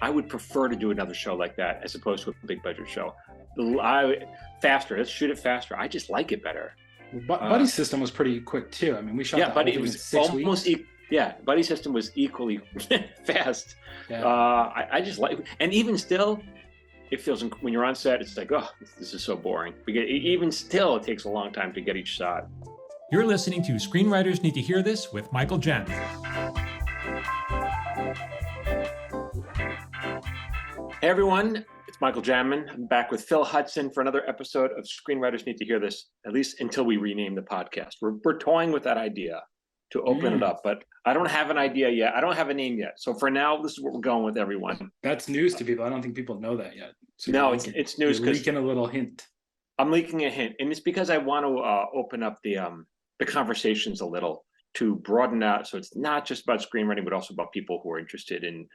I would prefer to do another show like that as opposed to a big budget show. Faster, let's shoot it faster. I just like it better. Buddy System was pretty quick too. I mean, we shot Yeah, the but whole it thing in was 6 weeks. yeah, Buddy System was equally fast. Yeah. I just like, and even still, it feels, when you're on set, it's like, oh, this is so boring. Because even still, it takes a long time to get each shot. You're listening to Screenwriters Need to Hear This with Michael Jamin. Hey everyone, it's Michael Jamin. I'm back with Phil Hudson for another episode of Screenwriters Need to Hear This, at least until we rename the podcast. We're toying with that idea to open it up, but I don't have an idea yet. I don't have a name yet. So for now, this is what we're going with, everyone. That's news to people. I don't think people know that yet. So no, it's news. You're leaking a little hint. I'm leaking a hint, and it's because I want to open up the conversations a little to broaden out. So it's not just about screenwriting, but also about people who are interested in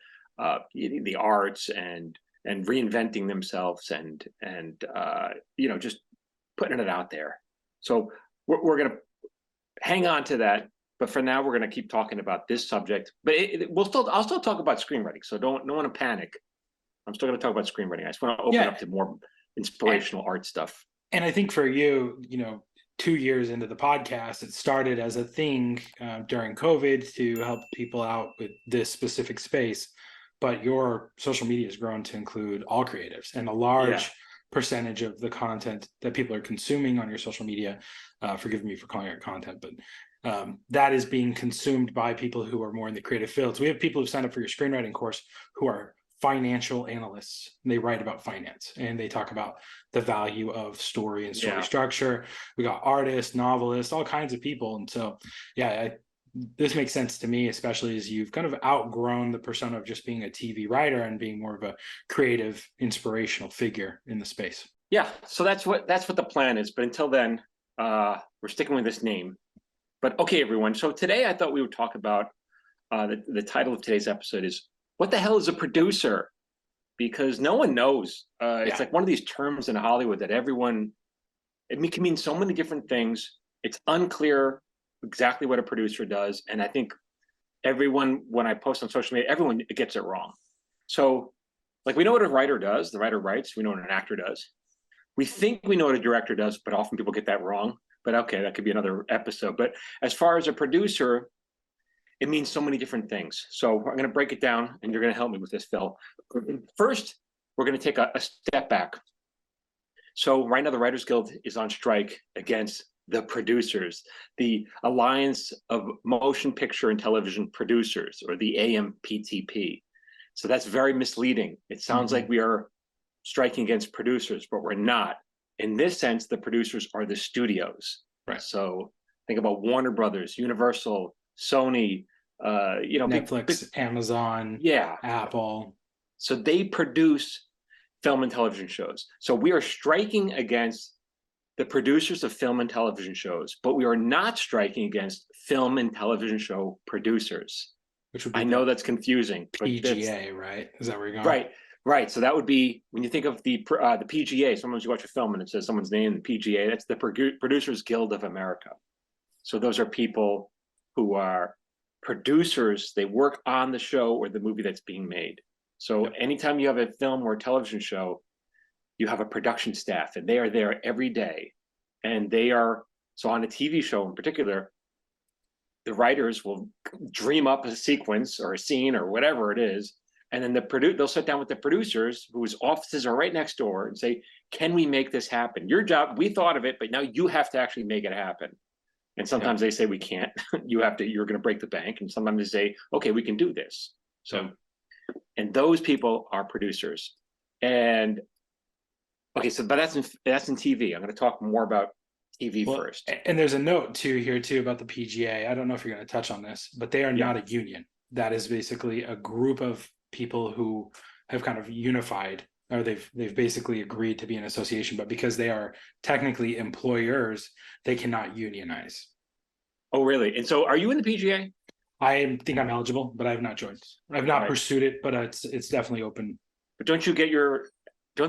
the arts and reinventing themselves and just putting it out there. So we're going to hang on to that. But for now, we're going to keep talking about this subject. But I'll still talk about screenwriting. So don't want to panic. I'm still going to talk about screenwriting. I just want to open up to more inspirational art stuff. And I think for you, 2 years into the podcast, it started as a thing during COVID to help people out with this specific space. But your social media has grown to include all creatives, and a large percentage of the content that people are consuming on your social media, forgive me for calling it content, but that is being consumed by people who are more in the creative fields. We have people who signed up for your screenwriting course who are financial analysts. They write about finance and they talk about the value of story and story structure. We got artists, novelists, all kinds of people. And so, this makes sense to me, especially as you've kind of outgrown the persona of just being a TV writer and being more of a creative, inspirational figure in the space. Yeah, so that's what the plan is. But until then, we're sticking with this name. But okay, everyone. So today I thought we would talk about the title of today's episode is "What the hell is a producer?" Because no one knows. It's like one of these terms in Hollywood that it can mean so many different things. It's unclear exactly what a producer does. And I think everyone, when I post on social media, everyone gets it wrong. So like we know what a writer does. The writer writes. We know what an actor does. We think we know what a director does, but often people get that wrong. But okay, that could be another episode. But as far as a producer, it means so many different things. So I'm going to break it down, and you're going to help me with this, Phil. First, we're going to take a step back. So right now, the Writers Guild is on strike against the producers, the Alliance of Motion Picture and Television Producers, or the AMPTP. So that's very misleading. It sounds like we are striking against producers, but we're not. In this sense, the producers are the studios. Right. So think about Warner Brothers, Universal, Sony, Netflix, Amazon, Apple. So they produce film and television shows. So we are striking against the producers of film and television shows, but we are not striking against film and television show producers. Which would be, I know that's confusing. PGA, right? Is that where you're going? Right. So that would be, when you think of the PGA, sometimes you watch a film and it says someone's name, the PGA, that's the Producers Guild of America. So those are people who are producers. They work on the show or the movie that's being made. So anytime you have a film or a television show, you have a production staff, and they are there every day. And so on a TV show in particular, the writers will dream up a sequence or a scene or whatever it is. And then they'll sit down with the producers whose offices are right next door and say, can we make this happen? Your job, we thought of it, but now you have to actually make it happen. And sometimes they say, we can't, you're going to break the bank. And sometimes they say, okay, we can do this. So, and those people are producers. And okay, but that's in TV. I'm going to talk more about TV first. And there's a note here too about the PGA. I don't know if you're going to touch on this, but they are not a union. That is basically a group of people who have kind of unified, or they've basically agreed to be an association, but because they are technically employers, they cannot unionize. Oh, really? And so are you in the PGA? I think I'm eligible, but I have not joined. I've not pursued it, but it's definitely open. But don't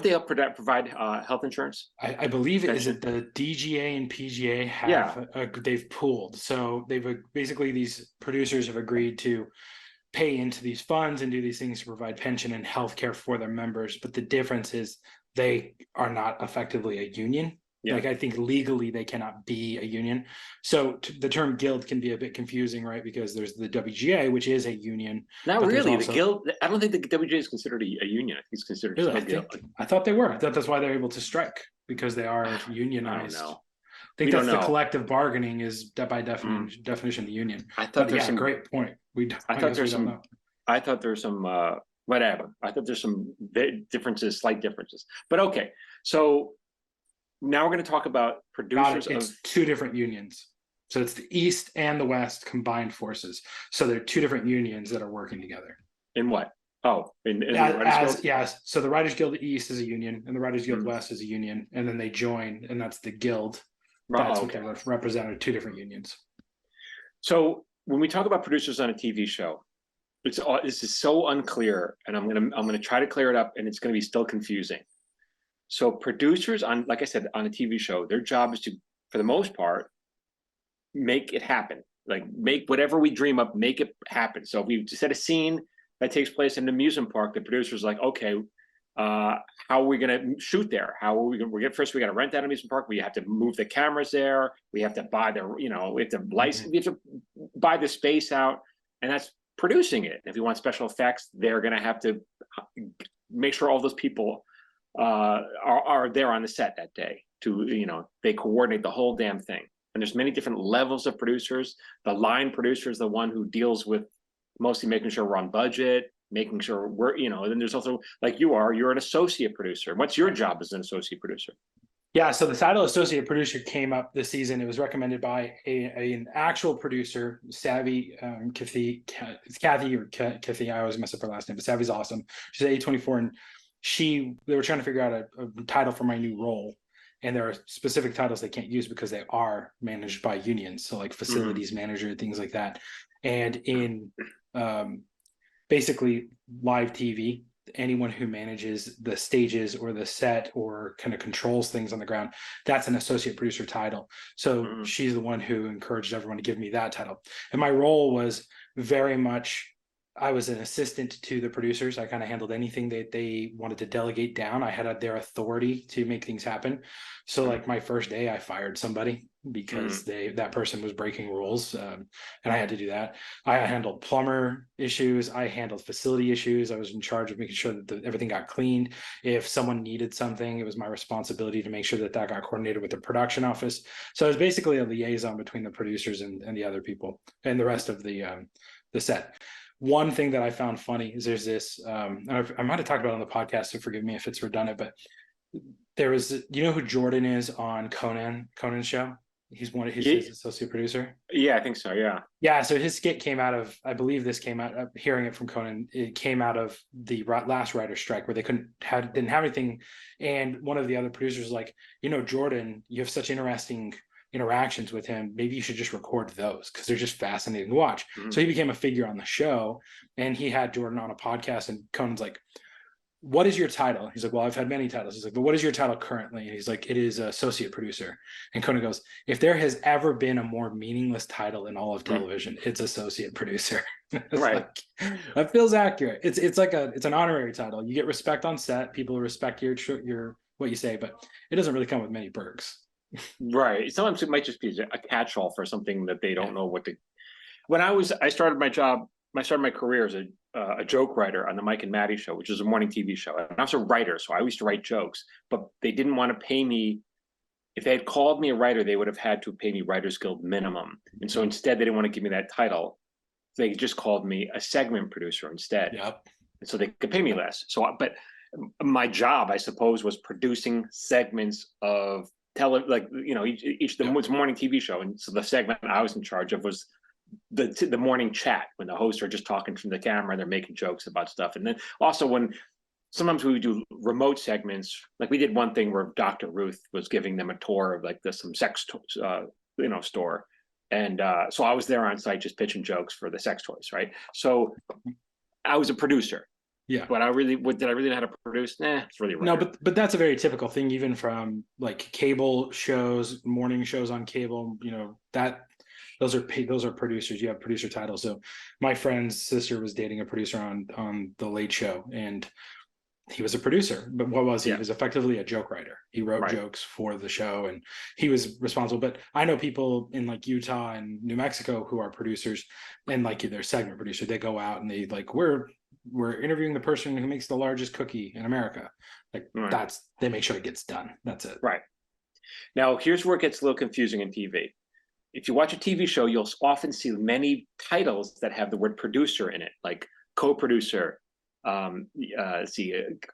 they provide health insurance? I believe it is it the DGA and PGA have they've pooled. So they've basically, these producers have agreed to pay into these funds and do these things to provide pension and healthcare for their members. But the difference is they are not effectively a union. Yeah. Like I think legally they cannot be a union. So the term guild can be a bit confusing, right? Because there's the WGA, which is a union. Not but there's really. also- The guild. I don't think the WGA is considered a union. I think it's considered Really? just a guild. I thought they were. I thought that's why they're able to strike, because they are I don't unionized. know. I We think don't that's the know. collective bargaining is by definition the union. I thought But there's yeah, some. great point. I I thought guess there's we don't some. know. I thought there's some. Whatever. I thought there's some differences, slight differences. But okay. So now we're going to talk about Got producers it. of. It's two different unions. So it's the East and the West combined forces. So they're two different unions that are working together. In what? Oh, in the Writers Guild? Yes. So the Writers Guild East is a union, and the Writers Guild Mhm. West is a union, and then they join, and that's the guild. Right, That's okay. what they represent, two different unions. So when we talk about producers on a TV show, this is so unclear, and I'm gonna try to clear it up, and it's gonna be still confusing. So producers on, like I said, on a TV show, their job is to, for the most part, make it happen. Like make whatever we dream up, make it happen. So if we set a scene that takes place in an amusement park, the producer's like, okay, how are we going to shoot there? How are we going to first? We got to rent that amusement park. We have to move the cameras there. We have to buy the, we have to license. We have to buy the space out, and that's producing it. If you want special effects, they're going to have to make sure all those people are there on the set that day. They coordinate the whole damn thing. And there's many different levels of producers. The line producer is the one who deals with mostly making sure we're on budget, making sure we're, then there's also, like you're an associate producer. What's your job as an associate producer? Yeah, so the title associate producer came up this season. It was recommended by an actual producer, Savvy Kathy. It's Kathy or Kathy. I always mess up her last name, but Savvy's awesome. She's at A24, and they were trying to figure out a title for my new role. And there are specific titles they can't use because they are managed by unions. So like facilities manager, things like that. And in basically live TV, anyone who manages the stages or the set or kind of controls things on the ground, that's an associate producer title. So she's the one who encouraged everyone to give me that title. And my role was very much, I was an assistant to the producers. I kind of handled anything that they wanted to delegate down. I had their authority to make things happen. So like my first day, I fired somebody because that person was breaking rules, and I had to do that. I handled plumber issues. I handled facility issues. I was in charge of making sure that everything got cleaned. If someone needed something, it was my responsibility to make sure that got coordinated with the production office. So it was basically a liaison between the producers and the other people and the rest of the set. One thing that I found funny is there's this, I might have talked about it on the podcast, so forgive me if it's redundant, but there was, who Jordan is on Conan's show? He's his associate producer. Yeah, I think so. Yeah. Yeah. So his skit came out of, I believe this came out, hearing it from Conan, it came out of the last writer's strike where they didn't have anything. And one of the other producers was like, Jordan, you have such interesting interactions with him, maybe you should just record those because they're just fascinating to watch. So he became a figure on the show, and he had Jordan on a podcast, and Conan's like, what is your title? He's like, well, I've had many titles. He's like, but what is your title currently? And he's like, it is associate producer. And Conan goes, if there has ever been a more meaningless title in all of television, it's associate producer. Right. Like, that feels accurate. It's like it's an honorary title. You get respect on set. People respect your what you say, but it doesn't really come with many perks. Right. Sometimes it might just be a catch-all for something that they don't know what to. When I started my career as a joke writer on the Mike and Maddie show, which is a morning TV show. And I was a writer, so I used to write jokes, but they didn't want to pay me. If they had called me a writer, they would have had to pay me Writers Guild minimum. And so instead, they didn't want to give me that title. They just called me a segment producer instead. Yep. And so they could pay me less. But my job, I suppose, was producing segments of each of them was a morning TV show, and so the segment I was in charge of was the morning chat when the hosts are just talking from the camera and they're making jokes about stuff. And then also sometimes we would do remote segments, like we did one thing where Dr. Ruth was giving them a tour of like some sex store, and so I was there on site just pitching jokes for the sex toys, right? So I was a producer. Yeah. But did I really know how to produce? It's really rare. No, but that's a very typical thing, even from like cable shows, morning shows on cable, that those are producers. You have producer titles. So my friend's sister was dating a producer on the Late Show, and he was a producer, but what was he? Yeah. He was effectively a joke writer. He wrote Right. jokes for the show, and he was responsible. But I know people in like Utah and New Mexico who are producers, and like their segment producer, they go out and they like, we're interviewing the person who makes the largest cookie in America. Like Right. they make sure it gets done. That's it. Right. Now, here's where it gets a little confusing in TV. If you watch a TV show, you'll often see many titles that have the word producer in it, like co-producer,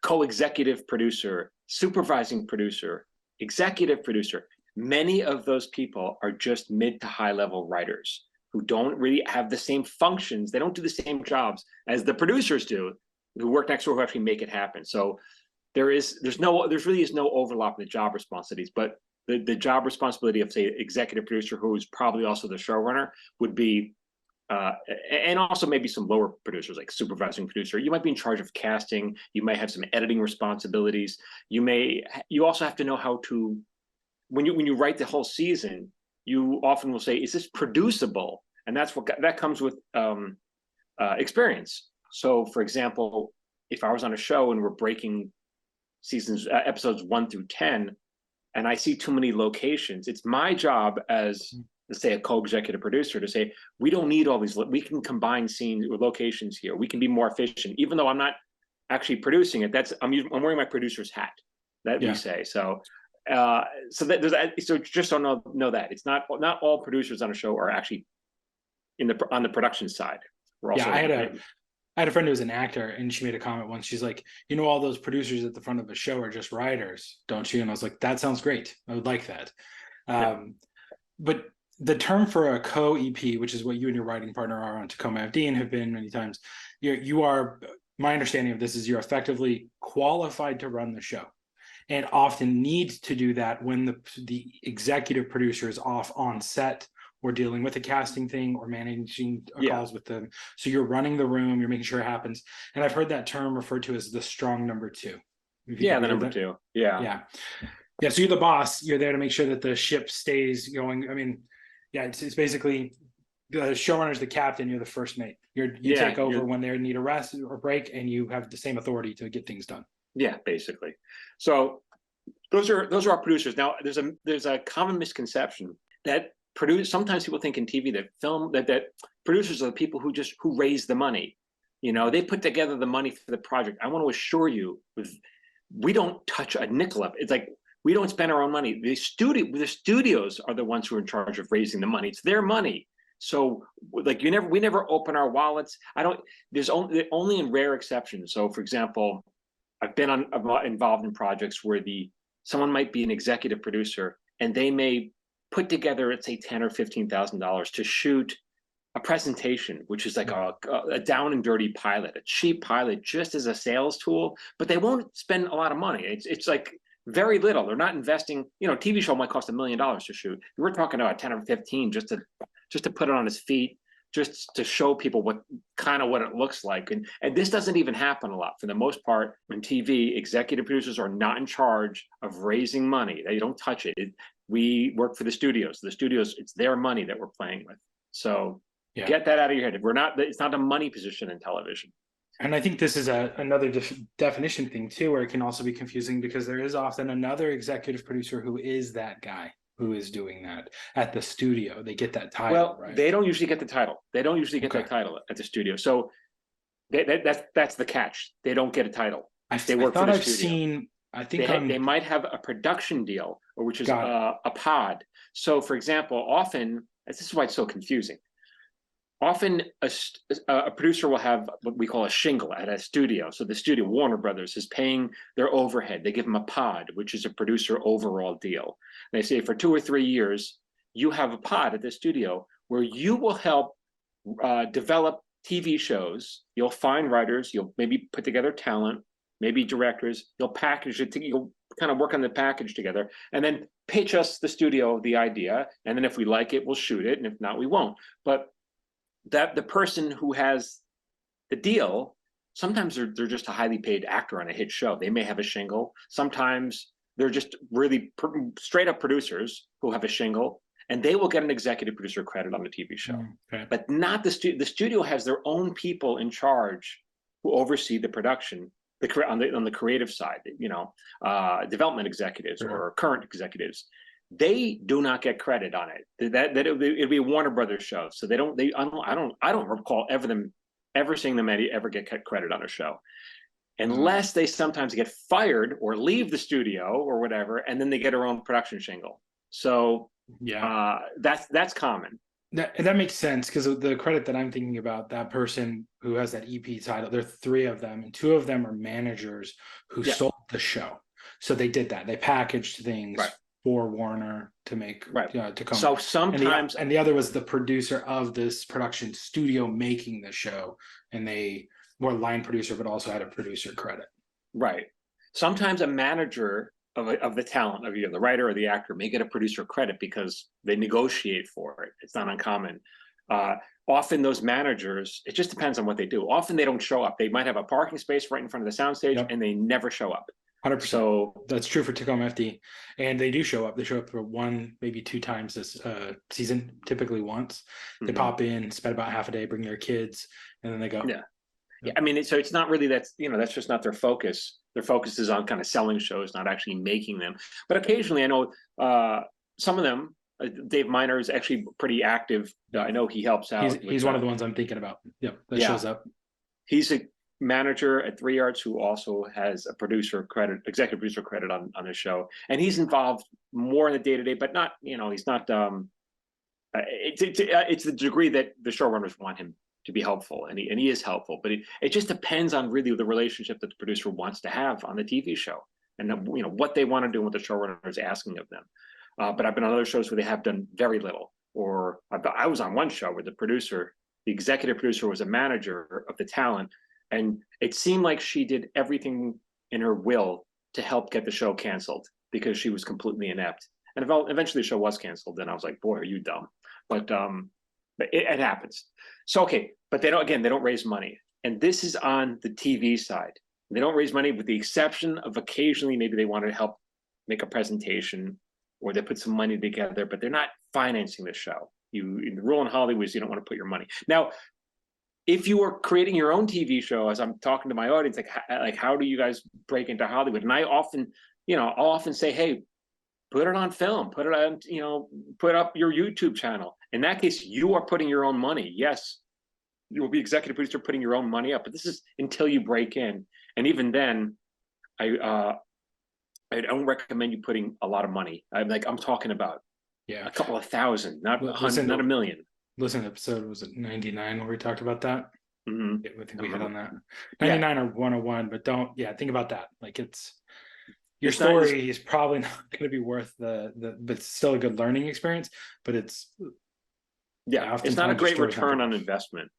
co-executive producer, supervising producer, executive producer. Many of those people are just mid to high level writers who don't really have the same functions. They don't do the same jobs as the producers do, who work next door, who actually make it happen. So there really is no overlap in the job responsibilities, but the job responsibility of, say, executive producer, who is probably also the showrunner, would be, and also maybe some lower producers like supervising producer. You might be in charge of casting. You might have some editing responsibilities. You also have to know how to, when you write the whole season, you often will say, is this producible? And that comes with experience. So, for example, if I was on a show and we're breaking episodes 1 through 10, and I see too many locations, it's my job as, let's say, a co-executive producer to say, we don't need all these, we can combine scenes or locations here. We can be more efficient, even though I'm not actually producing it. I'm wearing my producer's hat, that we say. So so just don't know that it's not all producers on a show are actually on the production side. We're also, I had a friend who was an actor, and she made a comment once. She's like, all those producers at the front of a show are just writers, don't you? And I was like, that sounds great. I would like that. But the term for a co-EP, which is what you and your writing partner are on Tacoma FD and have been many times, you are, my understanding of this is you're effectively qualified to run the show, and often need to do that when the executive producer is off on set, or dealing with a casting thing, or managing calls with them. So you're running the room, you're making sure it happens. And I've heard that term referred to as the strong number two. The number two. Yeah. So you're the boss. You're there to make sure that the ship stays going. I mean, it's basically the showrunner's the captain. You're the first mate. You take over when they need a rest or break, and you have the same authority to get things done. Yeah, basically. So those are our producers. Now, there's a common misconception that sometimes people think in TV that producers are the people who raise the money. They put together the money for the project. I want to assure you, we don't touch a nickel of it. It's like we don't spend our own money. The studios are the ones who are in charge of raising the money. It's their money. So like we never open our wallets. There's only in rare exceptions. So for example, I've been involved in projects where someone might be an executive producer, and they may put together, let's say, $10,000 or $15,000 to shoot a presentation, which is like a down and dirty pilot, a cheap pilot, just as a sales tool. But they won't spend a lot of money. It's like very little. They're not investing. TV show might cost $1 million to shoot. We're talking about 10 or 15 just to put it on its feet, just to show people what it looks like. And this doesn't even happen a lot. For the most part, in TV, executive producers are not in charge of raising money. They don't touch it. We work for the studios. The studios, it's their money that we're playing with. So get that out of your head. It's not a money position in television. And I think this is another definition thing too, where it can also be confusing, because there is often another executive producer who is that guy who is doing that at the studio. They get that title. Well, right? They don't usually get the title. They don't usually get that title at the studio. So that's the catch. They don't get a title. They work for the studio. They might have a production deal, which is a pod. So, for example, often, this is why it's so confusing. Often a producer will have what we call a shingle at a studio. So the studio, Warner Brothers, is paying their overhead. They give them a pod, which is a producer overall deal. And they say for 2 or 3 years, you have a pod at the studio where you will help develop TV shows. You'll find writers. You'll maybe put together talent, maybe directors. You'll package it. You'll kind of work on the package together, and then pitch us, the studio, the idea. And then if we like it, we'll shoot it. And if not, we won't. But that the person who has the deal, sometimes they're just a highly paid actor on a hit show. They may have a shingle. Sometimes they're just really straight up producers who have a shingle. and they will get an executive producer credit on the TV show. Okay. But not the studio. The studio has their own people in charge who oversee the production, on the creative side, development executives or current executives. They do not get credit on it. It'd be a Warner Brothers show, so they don't. I don't recall ever seeing them ever get credit on a show, unless they sometimes get fired or leave the studio or whatever, and then they get their own production shingle. So that's common. That makes sense, because the credit that I'm thinking about, that person who has that EP title, there are 3 of them, and 2 of them are managers who sold the show. So they did that. They packaged things for Warner to make to come. So sometimes, and the other was the producer of this production studio making the show, and they were line producer, but also had a producer credit. Right. Sometimes a manager of the talent of either the writer or the actor may get a producer credit because they negotiate for it. It's not uncommon. Often those managers, it just depends on what they do. Often they don't show up. They might have a parking space right in front of the soundstage, and they never show up. 100%. So that's true for Tacoma FD, and they do show up. They show up for 1, maybe 2 times this season, typically once. They pop in, spend about half a day, bring their kids, and then they go. Yeah, I mean, so it's not really that's just not their focus. Their focus is on kind of selling shows, not actually making them. But occasionally, I know some of them. Dave Miner is actually pretty active. I know he helps out. He's one of the ones I'm thinking about. That shows up. He's a manager at 3 Arts who also has a executive producer credit on his show, and he's involved more in the day-to-day, but not. He's not. It's the degree that the showrunners want him to be helpful, and he is helpful, but it just depends on really the relationship that the producer wants to have on the TV show, and what they want to do, what the showrunner is asking of them. But I've been on other shows where they have done very little, or I was on one show where the executive producer was a manager of the talent, and it seemed like she did everything in her will to help get the show canceled because she was completely inept. And eventually the show was canceled, and I was like, boy, are you dumb. But it happens. So, okay, but they don't raise money. And this is on the TV side. They don't raise money with the exception of occasionally maybe they want to help make a presentation, or they put some money together, but they're not financing the show. The rule in Hollywood is you don't want to put your money. Now, if you are creating your own TV show, as I'm talking to my audience, like how do you guys break into Hollywood? And I'll often say, hey, put it on film, put it on, put up your YouTube channel. In that case, you are putting your own money. Yes, you will be executive producer putting your own money up, but this is until you break in. And even then, I don't recommend you putting a lot of money. I'm talking about a couple of thousand, not $100, not $1 million. Listen, episode was it 99 where we talked about that? Mm-hmm. I think we hit on that. 99 or 101, but think about that. Like your story is probably not going to be worth but it's still a good learning experience, but it's not a great return on investment.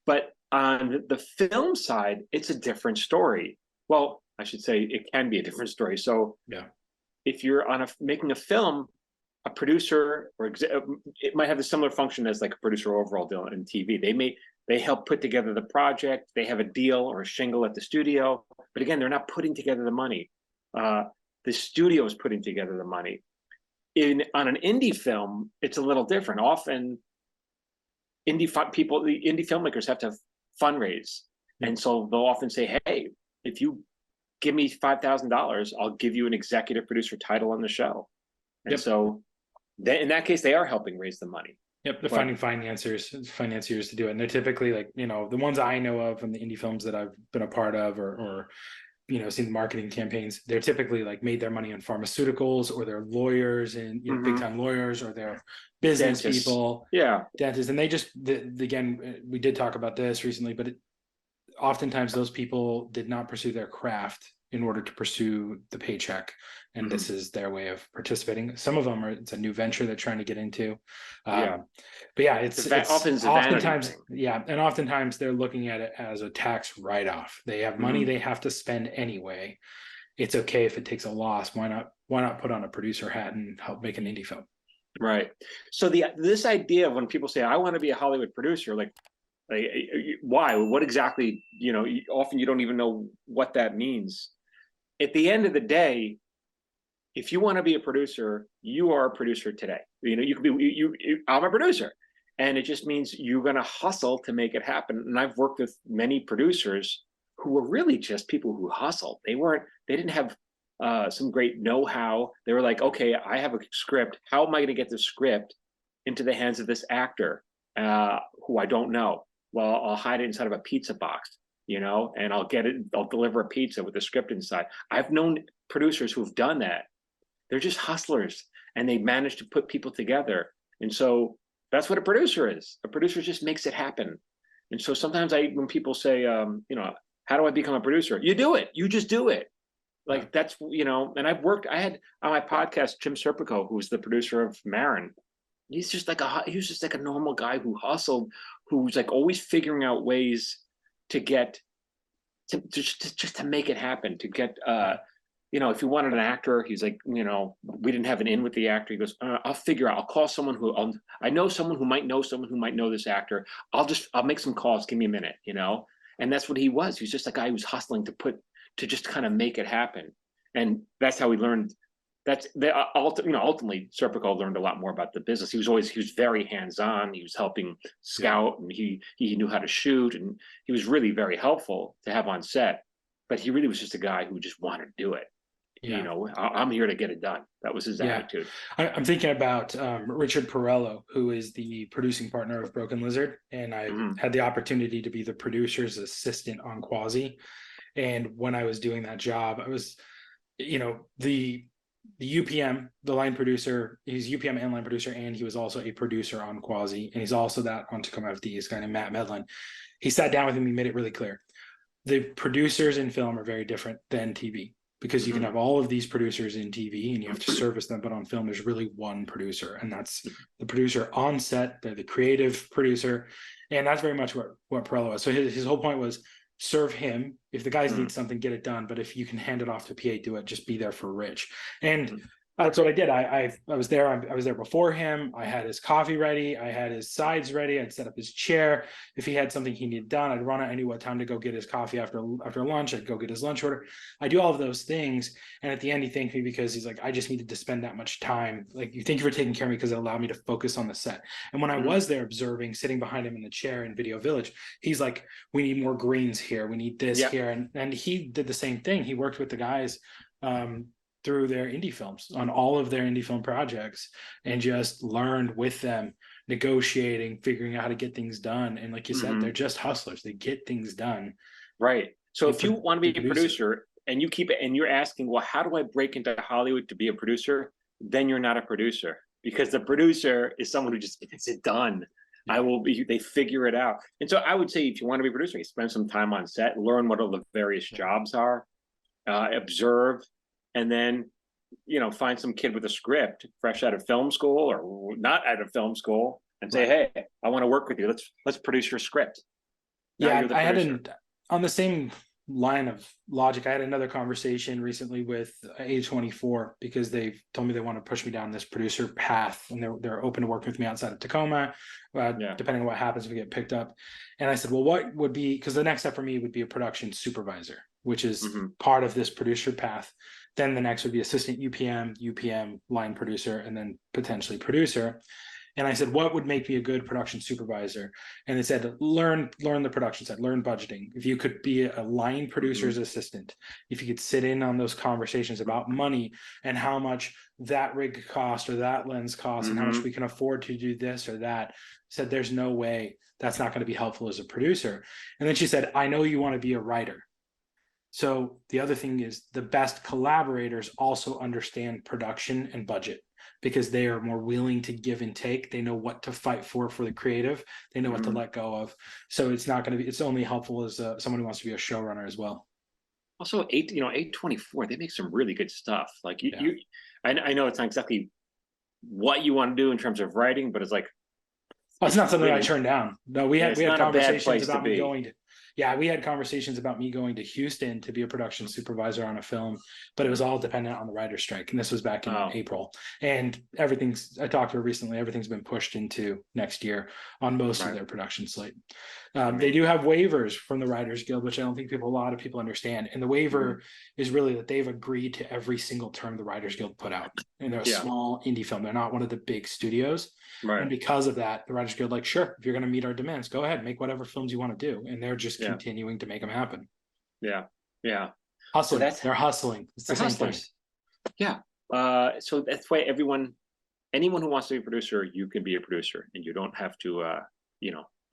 But on the film side, it's a different story. Well, I should say it can be a different story. So if you're making a film, a producer it might have a similar function as like a producer overall deal in TV. They help put together the project. They have a deal or a shingle at the studio, but again, they're not putting together the money. The studio is putting together the money. On an indie film, it's a little different. Often, the indie filmmakers have to fundraise, and so they'll often say, "Hey, if you give me $5,000, I'll give you an executive producer title on the show." And so, in that case, they are helping raise the money. They're finding financiers to do it, and they're typically the ones I know of from the indie films that I've been a part of, or seen the marketing campaigns. They're typically made their money on pharmaceuticals, or they're lawyers and big time lawyers, or they're business people, dentists, and they just again, we did talk about this recently, but oftentimes those people did not pursue their craft in order to pursue the paycheck, and this is their way of participating. Some of them it's a new venture they're trying to get into, but it's oftentimes and oftentimes they're looking at it as a tax write-off. They have money they have to spend anyway. It's okay if it takes a loss. Why not put on a producer hat and help make an indie film? Right. So this idea of when people say I want to be a Hollywood producer, why? What exactly? Often you don't even know what that means. At the end of the day, if you want to be a producer, you are a producer today. You could be I'm a producer, and it just means you're going to hustle to make it happen. And I've worked with many producers who were really just people who hustled. They didn't have some great know-how. They were like, okay, I have a script. How am I going to get the script into the hands of this actor who I don't know? Well, I'll hide it inside of a pizza box, and I'll deliver a pizza with the script inside. I've known producers who've done that. They're just hustlers, and they manage to put people together. And so that's what a producer is. A producer just makes it happen. And so sometimes when people say, how do I become a producer? You do it. You just do it. Like that's, and I had on my podcast, Jim Serpico, who's the producer of Marin. He was just like a normal guy who hustled, who's like always figuring out ways to get just to make it happen, to get, if you wanted an actor, he's like, we didn't have an in with the actor. He goes, I'll figure out, I'll call someone I know someone who might know someone who might know this actor. I'll make some calls. Give me a minute, and that's what he was. He was just a guy who was hustling to just kind of make it happen. And that's how he learned. Ultimately, Serpico learned a lot more about the business. He was very hands-on. He was helping scout, and he knew how to shoot, and he was really very helpful to have on set. But he really was just a guy who just wanted to do it. Yeah. I'm here to get it done. That was his attitude. I'm thinking about Richard Perello, who is the producing partner of Broken Lizard, and I had the opportunity to be the producer's assistant on Quasi. And when I was doing that job, I was, the UPM, the line producer, he's UPM and line producer, and he was also a producer on Quasi, and he's also that on Tacoma FD, this guy named Matt Medlin. He sat down with him, he made it really clear. The producers in film are very different than TV, because you can have all of these producers in TV and you have to service them, but on film, there's really one producer, and that's the producer on set. They're the creative producer, and that's very much what Perello was. So his whole point was, serve him. If the guys need something, get it done. But if you can hand it off to PA, do it. Just be there for Rich. And that's what I did. I was there. I was there before him. I had his coffee ready. I had his sides ready. I'd set up his chair. If he had something he needed done, I'd run it. I knew what time to go get his coffee after lunch. I'd go get his lunch order. I do all of those things. And at the end, he thanked me because he's like, I just needed to spend that much time. Like, you thank you for taking care of me because it allowed me to focus on the set. And when I was there observing, sitting behind him in the chair in Video Village, he's like, we need more greens here. We need this here. And he did the same thing. He worked with the guys through their indie films, on all of their indie film projects, and just learned with them, negotiating, figuring out how to get things done. And like you said, they're just hustlers. They get things done. Right. So if you want to be a producer and you're asking, well, how do I break into Hollywood to be a producer? Then you're not a producer, because the producer is someone who just gets it done. They figure it out. And so I would say, if you want to be a producer, you spend some time on set, learn what all the various jobs are, observe, and then, find some kid with a script fresh out of film school or not out of film school and say, hey, I want to work with you. Let's produce your script. Now I had on the same line of logic, I had another conversation recently with A24, because they've told me they want to push me down this producer path, and they're open to working with me outside of Tacoma, depending on what happens if we get picked up. And I said, well, what would be, because the next step for me would be a production supervisor, which is part of this producer path. Then the next would be assistant UPM, line producer, and then potentially producer. And I said, what would make me a good production supervisor? And they said, learn the production side, learn budgeting. If you could be a line producer's assistant, if you could sit in on those conversations about money and how much that rig cost or that lens cost and how much we can afford to do this or that, said, there's no way that's not going to be helpful as a producer. And then she said, I know you want to be a writer. So the other thing is, the best collaborators also understand production and budget, because they are more willing to give and take. They know what to fight for the creative. They know what to let go of. So it's not going to be, it's only helpful as someone who wants to be a showrunner as well. Also, A24, they make some really good stuff. Like I know it's not exactly what you want to do in terms of writing, but it's like, it's not something I turned down. No, we had conversations about me going to, Yeah, we had conversations about me going to Houston to be a production supervisor on a film, but it was all dependent on the writer's strike. And this was back in April. And I talked to her recently, everything's been pushed into next year on most of their production slate. They do have waivers from the Writers Guild, which I don't think a lot of people understand. And the waiver is really that they've agreed to every single term the Writers Guild put out. And they're a small indie film. They're not one of the big studios. Right. And because of that, the Writers Guild, like, sure, if you're going to meet our demands, go ahead, make whatever films you want to do. And they're just continuing to make them happen. Yeah. Yeah. Hustling. So they're hustling. It's the same thing. Yeah. So that's why anyone who wants to be a producer, you can be a producer, and you don't have to,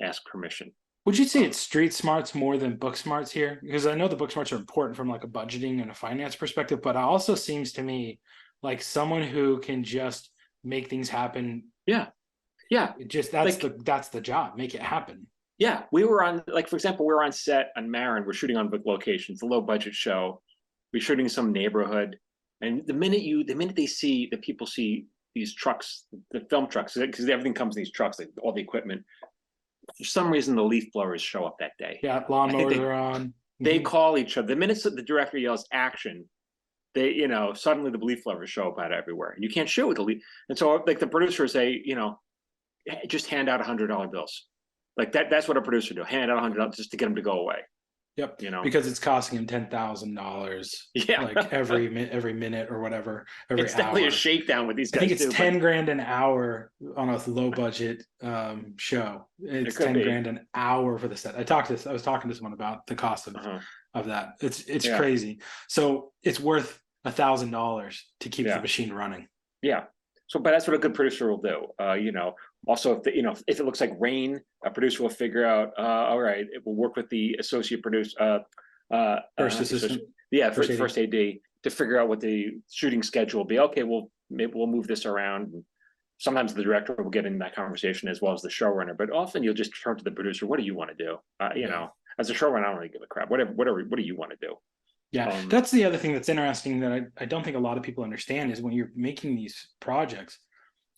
ask permission. Would you say it's street smarts more than book smarts here? Because I know the book smarts are important from like a budgeting and a finance perspective, but it also seems to me like someone who can just make things happen. Yeah. Yeah. That's the job. Make it happen. Yeah. We were on, like, for example, we were on set on Marin. We're shooting on locations, a low budget show. We're shooting in some neighborhood. And the minute the people see these trucks, the film trucks, because everything comes in these trucks, like all the equipment, for some reason the leaf blowers show up that day. Yeah, lawnmowers are on. They call each other. The minute the director yells action, they, suddenly the leaf blowers show up out everywhere. You can't shoot with the leaf. And so like the producers say, just hand out $100 bills. Like that's what a producer do. Hand out $100 just to get them to go away. Yep. Because it's costing him $10,000. Yeah. Like every minute or whatever. It's definitely a shakedown with these guys. I think it's $10,000 an hour on a low budget show. It's $10,000 an hour for the set. I was talking to someone about the cost of that. It's crazy. So it's worth $1,000 to keep the machine running. Yeah. So, but that's what a good producer will do. Also, if it looks like rain, a producer will figure out, all right, it will work with the associate producer, first assistant. First AD to figure out what the shooting schedule will be. Okay, maybe we'll move this around. Sometimes the director will get in that conversation as well as the showrunner, but often you'll just turn to the producer. What do you want to do? As a showrunner, I don't really give a crap. What do you want to do? Yeah, that's the other thing that's interesting that I don't think a lot of people understand is when you're making these projects,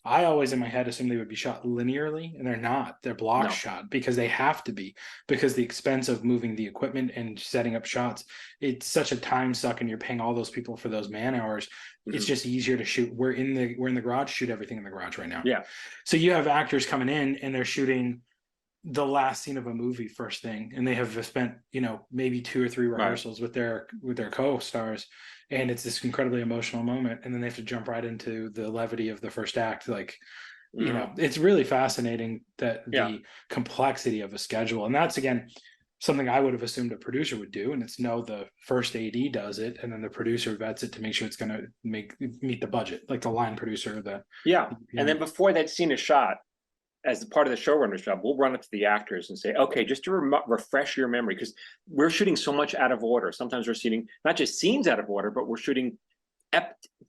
I always in my head assume they would be shot linearly, and they're not. They're block shot because they have to be, because the expense of moving the equipment and setting up shots, it's such a time suck, and you're paying all those people for those man hours. It's just easier to shoot. We're in the garage, shoot everything in the garage right now. Yeah. So you have actors coming in and they're shooting the last scene of a movie first thing, and they have spent maybe 2 or 3 rehearsals with their co-stars, and it's this incredibly emotional moment, and then they have to jump right into the levity of the first act. Like it's really fascinating that the complexity of a schedule, and that's again something I would have assumed a producer would do, and it's the first AD does it, and then the producer vets it to make sure it's going to meet the budget, like the line producer. And then before that scene is shot, as part of the showrunner's job, we'll run up to the actors and say, okay, just to refresh your memory, because we're shooting so much out of order. Sometimes we're shooting not just scenes out of order, but we're shooting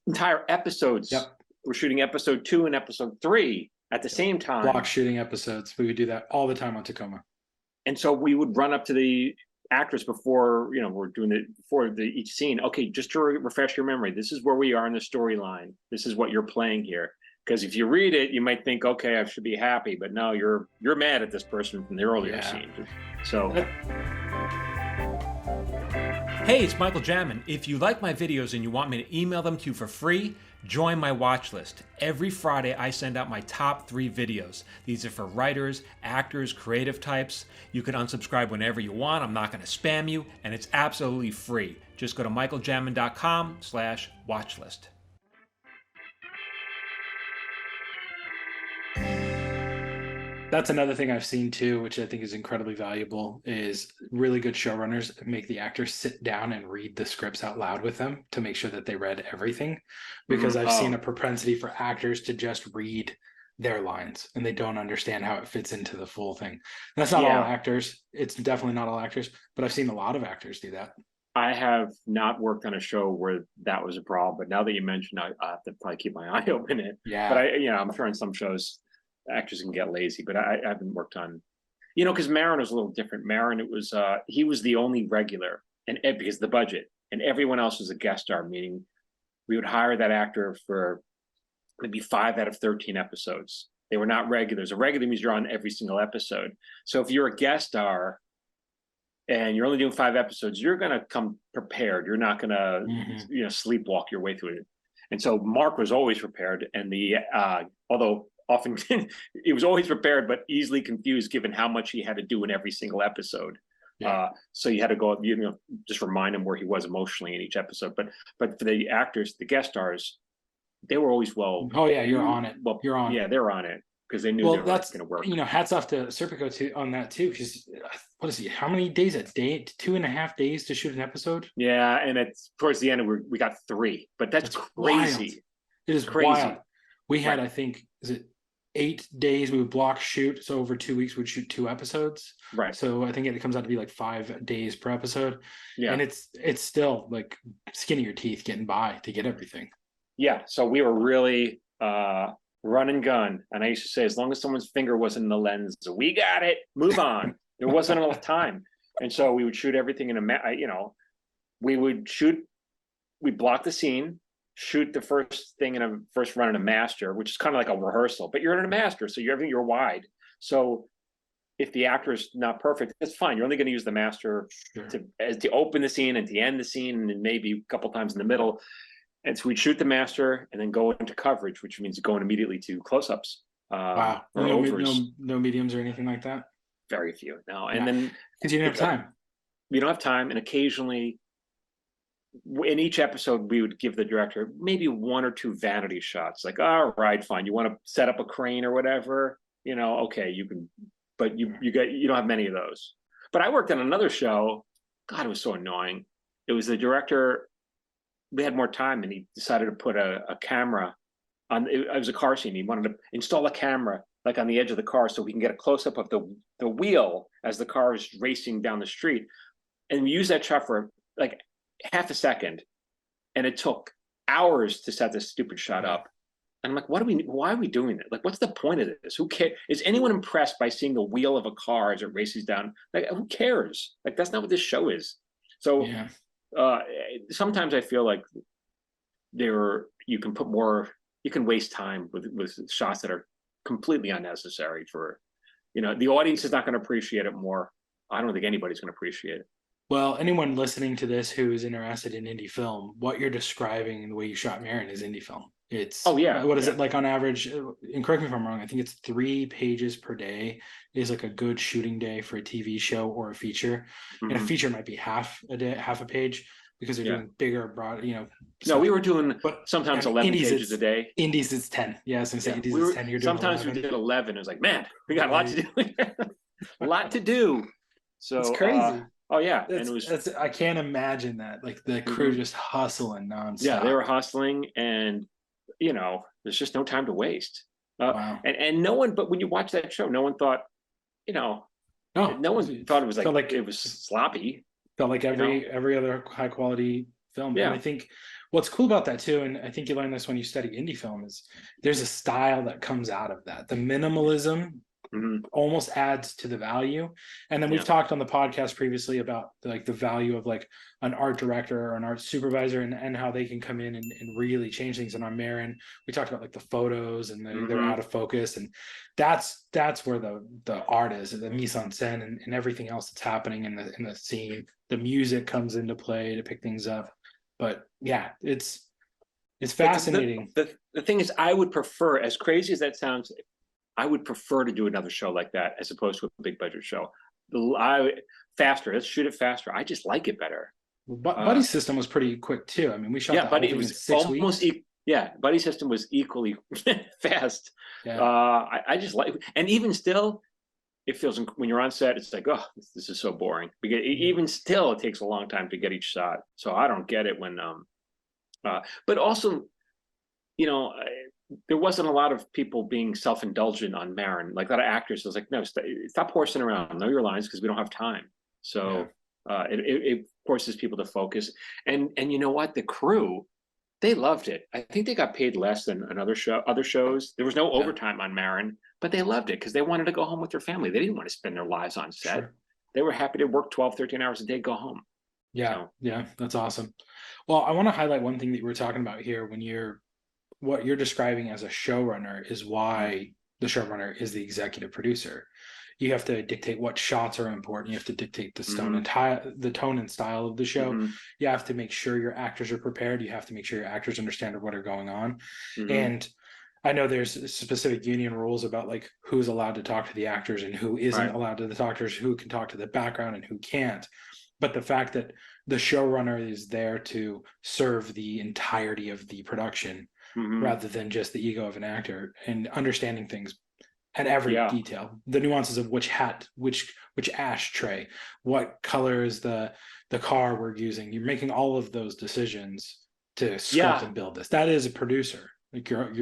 entire episodes. Yep. We're shooting episode 2 and episode 3 at the same time. Block shooting episodes. We would do that all the time on Tacoma. And so we would run up to the actors before, we're doing it before each scene. Okay, just to refresh your memory, this is where we are in the storyline. This is what you're playing here. Because if you read it, you might think, okay, I should be happy, but no, you're mad at this person from the earlier scene. So, hey, it's Michael Jamin. If you like my videos and you want me to email them to you for free, join my watch list. Every Friday, I send out my top 3 videos. These are for writers, actors, creative types. You can unsubscribe whenever you want. I'm not going to spam you, and it's absolutely free. Just go to michaeljamin.com/watchlist. That's another thing I've seen too, which I think is incredibly valuable, is really good showrunners make the actors sit down and read the scripts out loud with them to make sure that they read everything. Because I've seen a propensity for actors to just read their lines and they don't understand how it fits into the full thing. And that's not all actors. It's definitely not all actors, but I've seen a lot of actors do that. I have not worked on a show where that was a problem, but now that you mentioned, I have to probably keep my eye open it. Yeah. But I'm sure in some shows actors can get lazy, but I haven't worked on, because Marin was a little different. Marin, it was he was the only regular, and because of the budget, and everyone else was a guest star. Meaning, we would hire that actor for maybe 5 out of 13 episodes. They were not regulars. A regular means you're on every single episode. So if you're a guest star, and you're only doing 5 episodes, you're going to come prepared. You're not going to, Mhm. sleepwalk your way through it. And so Mark was always prepared, and although often he was always prepared, but easily confused given how much he had to do in every single episode. Yeah. So you had to go, just remind him where he was emotionally in each episode. But for the actors, the guest stars, they were always Oh yeah, you're on it. well, You're on yeah, it. they were on it because they knew they Well, were that's, going to work. hats off to Serpico too on that too, because what is he? How many days a day? 2.5 days to shoot an episode? Yeah, and it's towards the end we got 3, but that's Wild. crazy. It is Crazy. wild. We had, Right. I think, is it 8 days we would block shoot, so over 2 weeks we'd shoot 2 episodes. Right. So I think it comes out to be like 5 days per episode. Yeah. And it's still like skin of your teeth getting by to get everything. Yeah. So we were really run and gun. And I used to say, as long as someone's finger wasn't in the lens, we got it. Move on. There wasn't enough time. And so we would shoot everything in we would shoot, we block the scene, shoot the first thing in a first run in a master, which is kind of like a rehearsal, but you're in a master, so you're wide. So if the actor is not perfect, that's fine. You're only going to use the master Sure. to open the scene and to end the scene, and then maybe a couple times in the middle. And so we'd shoot the master and then go into coverage, which means going immediately to close-ups. Wow. Or No, overs. no mediums or anything like that? Very few. No. And Yeah. then Because you didn't have time. we don't have time, and occasionally in each episode we would give the director maybe 1 or 2 vanity shots, like, all right, fine, you want to set up a crane or whatever, okay, you can, but you don't have many of those. But I worked on another show, God, it was so annoying. It was the director, we had more time, and he decided to put a camera on, it was a car scene. He wanted to install a camera like on the edge of the car so we can get a close-up of the wheel as the car is racing down the street, and we used that shot for like half a second, and it took hours to set this stupid shot up. And I'm like, why are we doing that? Like, what's the point of this? Who cares? Is anyone impressed by seeing the wheel of a car as it races down? Like, who cares? Like, that's not what this show is. So Yeah. Sometimes I feel like you can waste time with shots that are completely unnecessary for, the audience is not going to appreciate it more. I don't think anybody's going to appreciate it. Well, anyone listening to this who is interested in indie film, what you're describing and the way you shot Marin is indie film. It's, oh yeah, what is yeah. it like on average? And correct me if I'm wrong. I think it's 3 pages per day is like a good shooting day for a TV show or a feature. And a feature might be half a page because they're doing bigger, broad. No, we were doing but sometimes 11 pages a day. Indies it's 10. Yeah, I was gonna say indies it's 10. You're doing sometimes 11. we did 11. It was like, man, we got a lot to do. A lot to do. So it's crazy. Oh yeah, and it was. I can't imagine that. Like the crew just hustling nonstop. Yeah, they were hustling, and there's just no time to waste. Wow. And no one, but when you watch that show, no one thought, no one thought it was like it was sloppy. Felt like every other high quality film. Yeah. And I think what's cool about that too, and I think you learn this when you study indie film, is there's a style that comes out of that. The minimalism almost adds to the value. And then we've talked on the podcast previously about the value of like an art director or an art supervisor and how they can come in and really change things. And on Marin, we talked about like the photos and they're out of focus, and that's where the art is, the mise en scène and everything else that's happening in the scene. The music comes into play to pick things up. But yeah, it's fascinating. The thing is, I would prefer, as crazy as that sounds, I would prefer to do another show like that as opposed to a big budget show. Faster, let's shoot it faster. I just like it better. But Buddy System was pretty quick too. I mean, we shot Buddy. It in was 6 almost weeks. Buddy System was equally fast. Yeah. I just like, and even still, it feels when you're on set, it's like, oh, this is so boring. Because even still, it takes a long time to get each shot. So I don't get it when, but also, there wasn't a lot of people being self-indulgent on Marin. Like a lot of actors was like, no, stop horsing around. Know your lines because we don't have time. So it forces people to focus. And you know what? The crew, they loved it. I think they got paid less than other shows. There was no overtime on Marin, but they loved it because they wanted to go home with their family. They didn't want to spend their lives on set. Sure. They were happy to work 12, 13 hours a day, go home. Yeah. Yeah. That's awesome. Well, I want to highlight one thing that you were talking about here what you're describing as a showrunner is why the showrunner is the executive producer. you have to dictate what shots are important. You have to dictate the tone and style of the show. Mm-hmm. You have to make sure your actors are prepared. You have to make sure your actors understand what are going on. Mm-hmm. And I know there's specific union rules about like who's allowed to talk to the actors and who isn't allowed to the actors, who can talk to the background and who can't. But the fact that the showrunner is there to serve the entirety of the production rather than just the ego of an actor, and understanding things at every detail, the nuances of which hat, which ashtray, what color is the car we're using. You're making all of those decisions to sculpt and build this. That is a producer. Like you're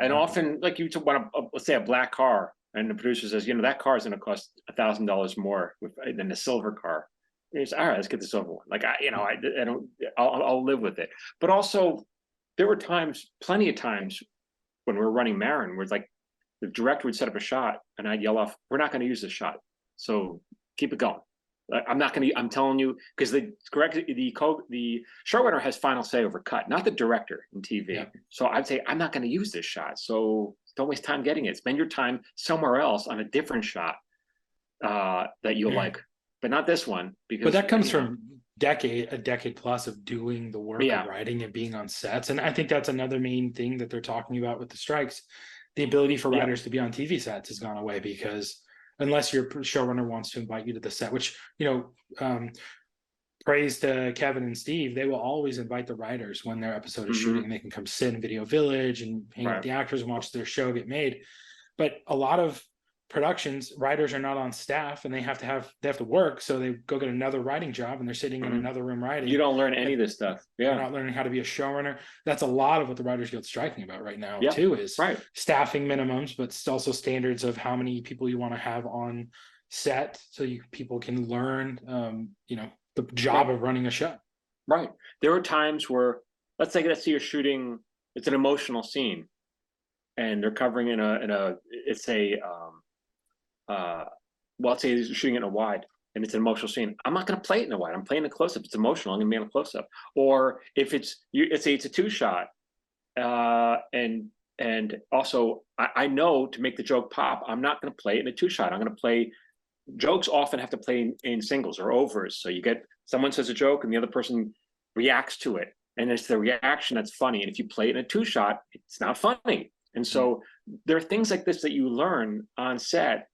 and often like you want let's say a black car, and the producer says, that car is going to cost $1,000 more than a silver car. It's all right. Let's get the silver one. Like I don't. I'll live with it. But also, there were plenty of times when we were running Marin, where it's like the director would set up a shot, and I'd yell off, "We're not going to use this shot, so keep it going." I'm not going to. I'm telling you, because the showrunner has final say over cut, not the director in TV. Yeah. So I'd say I'm not going to use this shot. So don't waste time getting it. Spend your time somewhere else on a different shot that you'll like, but not this one. Because that comes from a decade plus of doing the work of writing and being on sets, and I think that's another main thing that they're talking about with the strikes. The ability for writers to be on TV sets has gone away, because unless your showrunner wants to invite you to the set, which, praise to Kevin and Steve, they will always invite the writers when their episode is shooting, and they can come sit in Video Village and hang with the actors and watch their show get made. But a lot of productions, writers are not on staff, and they have to work, so they go get another writing job, and they're sitting in another room writing. You don't learn any of this stuff. You're not learning how to be a showrunner. That's a lot of what the Writers Guild's striking about right now too, is staffing minimums, but also standards of how many people you want to have on set, so people can learn the job of running a show. Right. There are times where let's say you're shooting, it's an emotional scene, and they're covering let's say you're shooting it in a wide, and it's an emotional scene. I'm not going to play it in a wide. I'm playing a close-up. It's emotional. I'm going to be in a close-up. Or if let's say it's a two-shot, and also I know to make the joke pop, I'm not going to play it in a two-shot. I'm going to play. Jokes often have to play in singles or overs. So you get someone says a joke and the other person reacts to it, and it's the reaction that's funny. And if you play it in a two-shot, it's not funny. And so there are things like this that you learn on set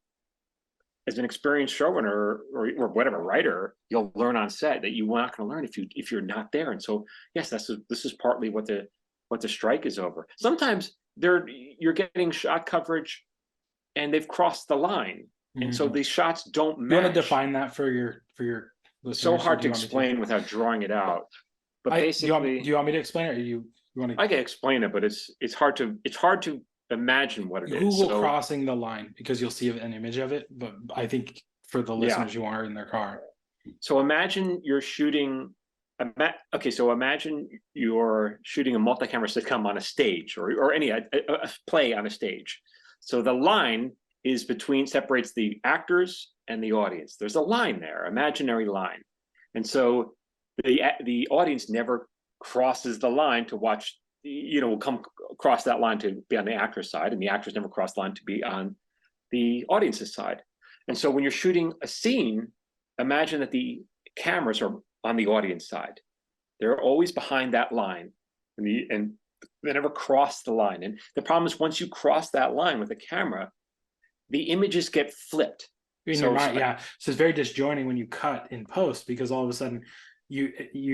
as an experienced showrunner or whatever writer. You'll learn on set that you're not going to learn if you're not there. And so yes, this is partly what the strike is over. Sometimes you're getting shot coverage, and they've crossed the line. And so these shots don't match. You want to define that for your listeners? So hard to explain without drawing it out. But basically, do you want me to explain it, or you want to? I can explain it, but it's hard to imagine what it is. Google crossing the line, because you'll see an image of it. But I think for the listeners who are in their car. So imagine you're shooting. So imagine you're shooting a multi-camera sitcom on a stage, or any a play on a stage. So the line separates the actors and the audience. There's a line there, imaginary line. And so the audience never crosses the line to watch, come across that line to be on the actor's side, and the actors never cross the line to be on the audience's side. And so when you're shooting a scene, imagine that the cameras are on the audience side. They're always behind that line, and they never cross the line. And the problem is, once you cross that line with the camera, the images get flipped. In your mind, so it's very disjointing when you cut in post, because all of a sudden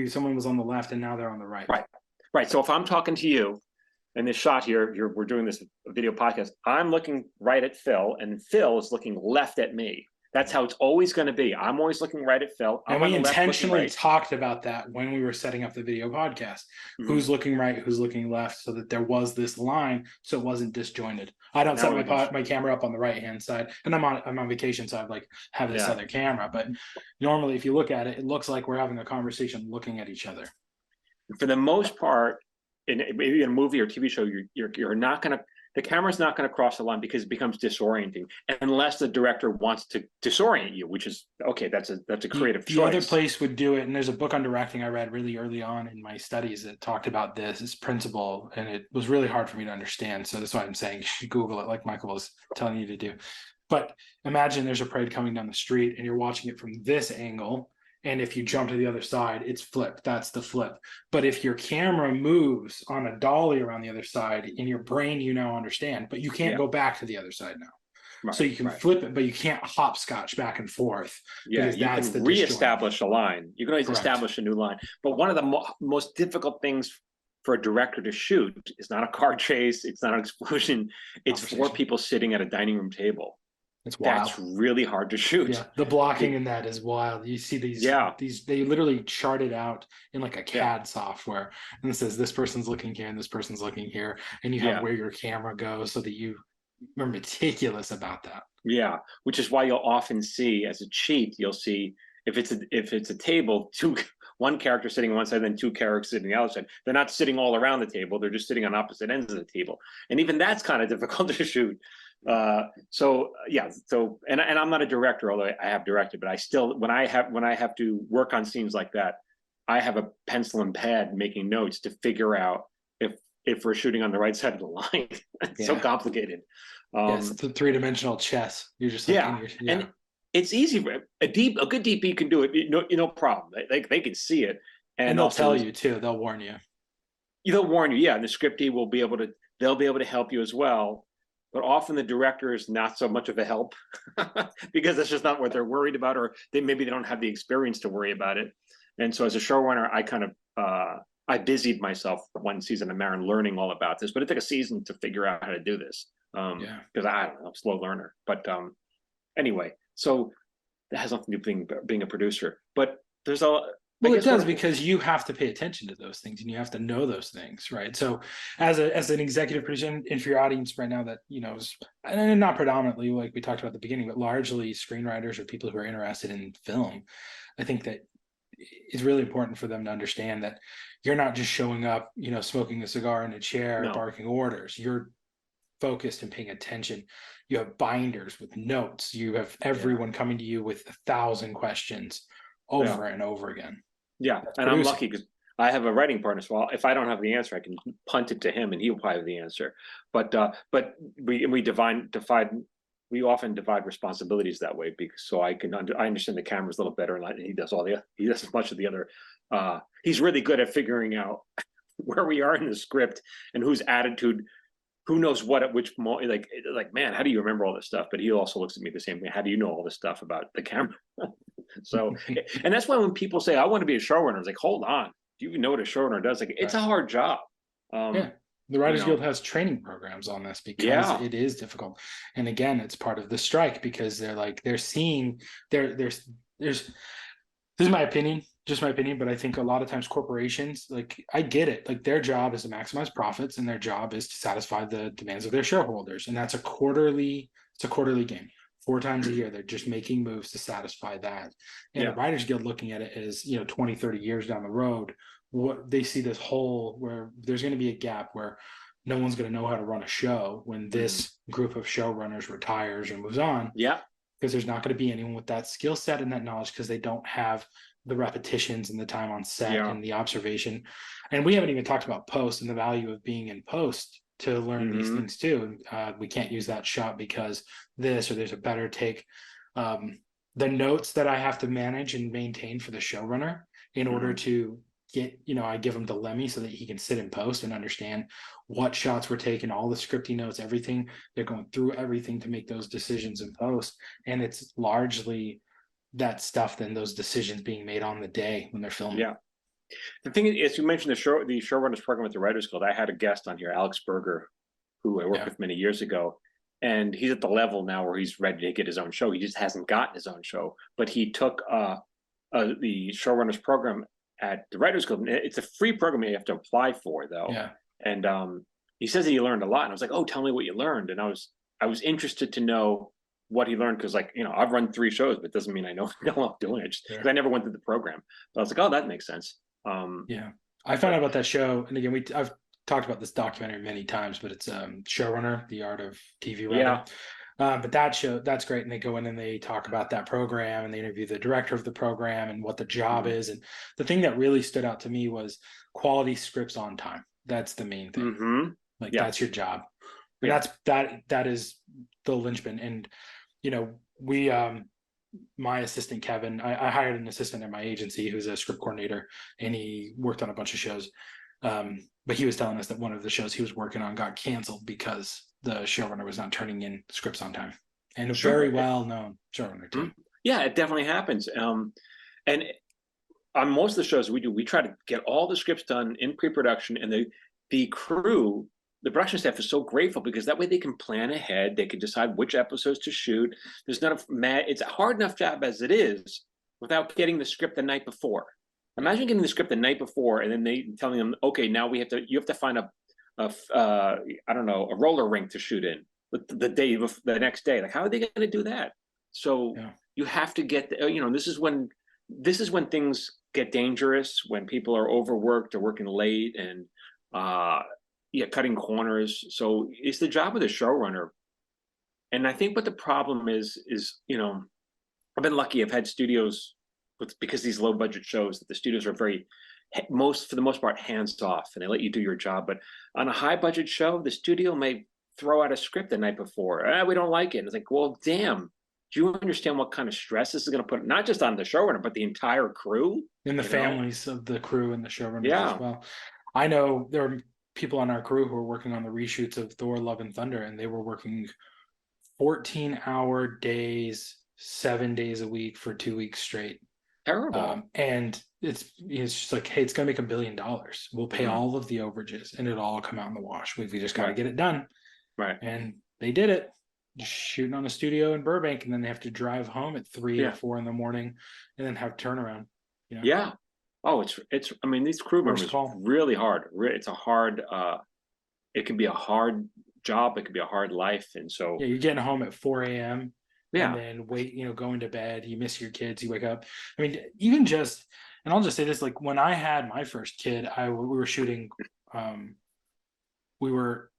someone was on the left and now they're on the right. Right. So if I'm talking to you, and this shot here, we're doing this video podcast, I'm looking right at Phil, and Phil is looking left at me. That's how it's always going to be. I'm always looking right at Phil. And we intentionally talked about that when we were setting up the video podcast. Who's looking right, who's looking left, so that there was this line, so it wasn't disjointed. I don't set my camera up on the right-hand side, and I'm on vacation, so I have this other camera. But normally, if you look at it, it looks like we're having a conversation looking at each other. For the most part, maybe in a movie or TV show, you're not going to. The camera's not going to cross the line, because it becomes disorienting, unless the director wants to disorient you, which is okay. That's a creative choice. The other place would do it, and there's a book on directing I read really early on in my studies that talked about this principle, and it was really hard for me to understand. So that's why I'm saying you should Google it, like Michael was telling you to do. But imagine there's a parade coming down the street and you're watching it from this angle. And if you jump to the other side, it's flipped. That's the flip. But if your camera moves on a dolly around the other side, in your brain, you now understand, but you can't Yeah. go back to the other side now. Right, So you can right. flip it, but you can't hopscotch back and forth. Yeah, because you that's can the disjoint. reestablish a line. You can always Correct. establish a new line. But one of the most difficult things for a director to shoot is not a car chase. It's not an explosion. It's four Conversation. people sitting at a dining room table. It's wild. That's really hard to shoot. Yeah, the blocking in that is wild. You see these, Yeah. they literally chart it out in like a Yeah. CAD software, and it says this person's looking here and this person's looking here, and you have Yeah. where your camera goes so that you are meticulous about that. Yeah, which is why you'll often see as a cheat, you'll see if it's a table, one character sitting on one side, then two characters sitting on the other side. They're not sitting all around the table; they're just sitting on opposite ends of the table, and even that's kind of difficult to shoot. So yeah, and I'm not a director, although I have directed, but I still when I have to work on scenes like that, I have a pencil and pad making notes to figure out if we're shooting on the right side of the line. It's so Yeah. complicated. Yes, it's a three-dimensional chess. You're just like, Yeah, and it's easy. A good DP can do it. No problem. They can see it, and they'll also tell you too. They'll warn you. they'll warn you. Yeah, and the scriptee will be able to. They'll be able to help you as well. But often the director is not so much of a help because that's just not what they're worried about, or maybe they don't have the experience to worry about it. And so as a showrunner, I kind of I busied myself one season of Marin learning all about this, but it took a season to figure out how to do this. Because I don't know, I'm a slow learner. But anyway, so that has nothing to do with being a producer. But there's a Well, it does, because you have to pay attention to those things and you have to know those things, right? So as an executive producer, and for your audience right now that, and not predominantly like we talked about at the beginning, but largely screenwriters or people who are interested in film, I think that it's really important for them to understand that you're not just showing up, smoking a cigar in a chair, No. barking orders. You're focused and paying attention. You have binders with notes. You have everyone coming to you with 1,000 questions over and over again. Yeah, and I'm lucky because I have a writing partner. So if I don't have the answer, I can punt it to him, and he'll probably have the answer. But we often divide responsibilities that way, because so I understand the cameras a little better, and he does as much of the other. He's really good at figuring out where we are in the script and whose attitude. Who knows what at which moment? Like, man, how do you remember all this stuff? But he also looks at me the same way. How do you know all this stuff about the camera? So, and that's why when people say, "I want to be a showrunner," I was like, "Hold on, do you even know what a showrunner does?" Like, it's a hard job. The Writers Guild has training programs on this because it is difficult. And again, it's part of the strike, because they're seeing there's this is my opinion. Just my opinion, but I think a lot of times corporations, I get it, their job is to maximize profits and their job is to satisfy the demands of their shareholders. And that's it's a quarterly game. 4 times a year, they're just making moves to satisfy that. And the Writers Guild looking at it as, 20, 30 years down the road, what they see this hole where there's going to be a gap where no one's going to know how to run a show when this group of showrunners retires or moves on. Yeah. Because there's not going to be anyone with that skill set and that knowledge, because they don't have the repetitions and the time on set and the observation. And we haven't even talked about post and the value of being in post to learn these things too. We can't use that shot because this, or there's a better take. The notes that I have to manage and maintain for the showrunner in order to get, I give him the Lemmy so that he can sit in post and understand what shots were taken, all the scripting notes, everything. They're going through everything to make those decisions in post. And it's largely that stuff than those decisions being made on the day when they're filming. Yeah. The thing is, you mentioned the showrunners program with the Writers Guild. I had a guest on here, Alex Berger, who I worked with many years ago, and he's at the level now where he's ready to get his own show. He just hasn't gotten his own show, but he took the showrunners program at the Writers Guild. It's a free program you have to apply for, though. Yeah. And he says that he learned a lot, and I was like, "Oh, tell me what you learned." And I was interested to know what he learned, because I've run 3 shows, but it doesn't mean I know what I'm doing it, just because I never went through the program. But I was like, "Oh, that makes sense." I found out about that show, and again, I've talked about this documentary many times, but it's Showrunner, the Art of TV Writing. But that show, that's great, and they go in and they talk about that program, and they interview the director of the program and what the job is. And the thing that really stood out to me was quality scripts on time. That's the main thing. That's your job. And that is the linchpin. And we my assistant Kevin, I hired an assistant at my agency who's a script coordinator, and he worked on a bunch of shows. But he was telling us that one of the shows he was working on got canceled because the showrunner was not turning in scripts on time, and a very well-known showrunner too. Yeah, it definitely happens. And on most of the shows we do, we try to get all the scripts done in pre-production, and the crew, the production staff is so grateful because that way they can plan ahead. They can decide which episodes to shoot. There's not it's a hard enough job as it is without getting the script the night before. Imagine getting the script the night before and then they telling them, okay, now you have to find I don't know, a roller rink to shoot in the next day. Like, how are they going to do that? So you have to get, this is when things get dangerous, when people are overworked or working late and, cutting corners. So it's the job of the showrunner. And I think what the problem is, I've been lucky. I've had studios because these low budget shows that the studios are for the most part, hands off, and they let you do your job. But on a high budget show, the studio may throw out a script the night before. We don't like it. And it's like, well, damn. Do you understand what kind of stress this is going to put, not just on the showrunner, but the entire crew? And the families of the crew and the showrunners as well. I know there are people on our crew who are working on the reshoots of Thor: Love and Thunder, and they were working 14-hour days, 7 days a week for 2 weeks straight. Terrible. And it's just like, hey, it's going to make $1 billion. We'll pay all of the overages, and it'll all come out in the wash. We just got to get it done. Right. And they did it. Just shooting on a studio in Burbank, and then they have to drive home at 3 or 4 in the morning, and then have turnaround. Yeah. Oh, it's. I mean, these crew members really hard. It's a hard. It can be a hard job. It can be a hard life, and so you're getting home at 4 a.m. Yeah. And then going to bed. You miss your kids. You wake up. I mean, even just, and I'll just say this: like when I had my first kid, we were shooting. We were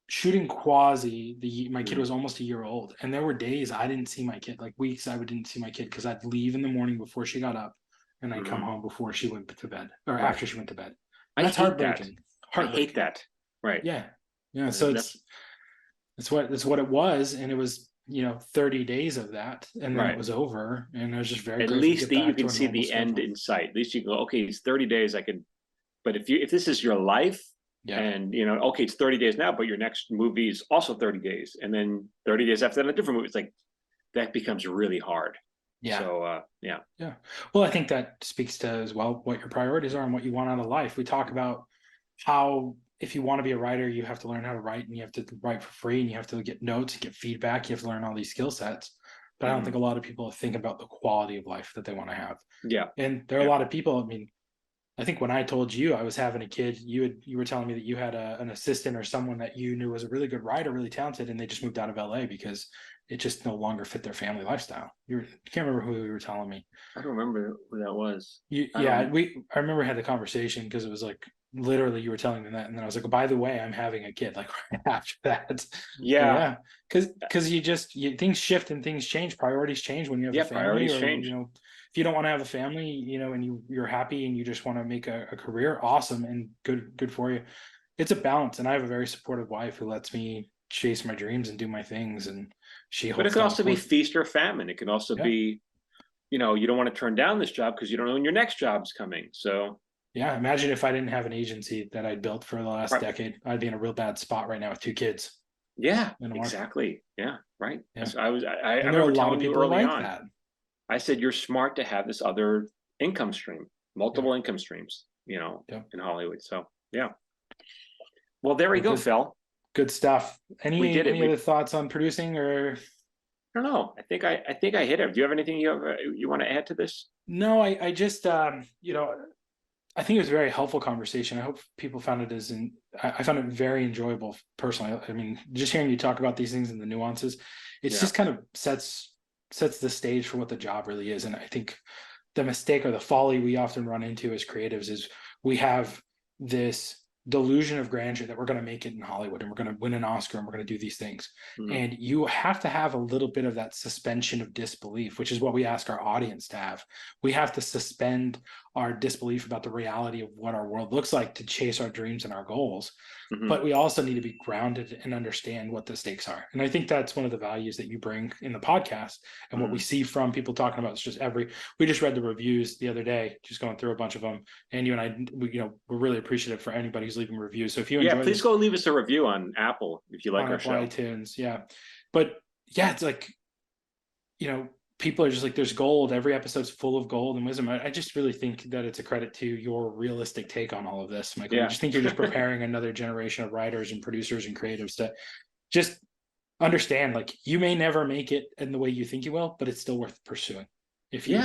shooting Quasi. My kid was almost a year old, and there were days I didn't see my kid, like weeks I didn't see my kid because I'd leave in the morning before she got up, and I'd come home before she went to bed or after she went to bed. And that's heartbreaking. I hate that. Right. Yeah. So that's what it was, and it was 30 days of that, and then it was over, and I was just very at least you can see the end in sight. At least you go, okay, it's 30 days. I can, but if this is your life. Yeah. And okay, it's 30 days now, but your next movie is also 30 days, and then 30 days after that, a different movie. It's like that becomes really hard. Yeah. So yeah. Well, I think that speaks to as well what your priorities are and what you want out of life. We talk about how if you want to be a writer, you have to learn how to write, and you have to write for free, and you have to get notes, get feedback. You have to learn all these skill sets. But I don't think a lot of people think about the quality of life that they want to have. Yeah. And there are a lot of people. I mean, I think when I told you I was having a kid, you were telling me that you had an assistant or someone that you knew was a really good writer, really talented, and they just moved out of LA because it just no longer fit their family lifestyle. I can't remember who you were telling me. I don't remember who that was. I remember I had the conversation because it was like literally you were telling me that, and then I was like, oh, by the way, I'm having a kid. Like right after that. Yeah. Because things shift and things change. Priorities change when you have a family. Priorities change. If you don't want to have a family, and you're happy and you just want to make a career, awesome and good for you. It's a balance, and I have a very supportive wife who lets me chase my dreams and do my things, and but it can also be feast or famine. It can also be, you don't want to turn down this job because you don't know when your next job's coming. So yeah, imagine if I didn't have an agency that I'd built for the last decade. I'd be in a real bad spot right now with 2 kids. Yeah, exactly. Yeah, right. Yeah. So I remember telling you early on. That. I said, you're smart to have this other income stream, multiple income streams, in Hollywood. So, yeah. Well, there we go, Phil. Good stuff. Any other thoughts on producing or? I don't know. I think I hit it. Do you have anything you want to add to this? No, I just, I think it was a very helpful conversation. I hope people found it I found it very enjoyable personally. I mean, just hearing you talk about these things and the nuances, it's just kind of sets the stage for what the job really is. And I think the mistake or the folly we often run into as creatives is we have this delusion of grandeur that we're going to make it in Hollywood and we're going to win an Oscar and we're going to do these things. And you have to have a little bit of that suspension of disbelief, which is what we ask our audience to have. We have to suspend our disbelief about the reality of what our world looks like to chase our dreams and our goals. Mhm. But we also need to be grounded and understand what the stakes are. And I think that's one of the values that you bring in the podcast. And what we see from people talking about is just we just read the reviews the other day, just going through a bunch of them. And you and I, we're really appreciative for anybody who's leaving reviews. So if you enjoy please go leave us a review on Apple if you like our Apple show. iTunes, yeah. But yeah, it's like, people are just like, there's gold. Every episode's full of gold and wisdom. I just really think that it's a credit to your realistic take on all of this, Michael. Yeah. I just think you're just preparing another generation of writers and producers and creatives to just understand, like, you may never make it in the way you think you will, but it's still worth pursuing. If you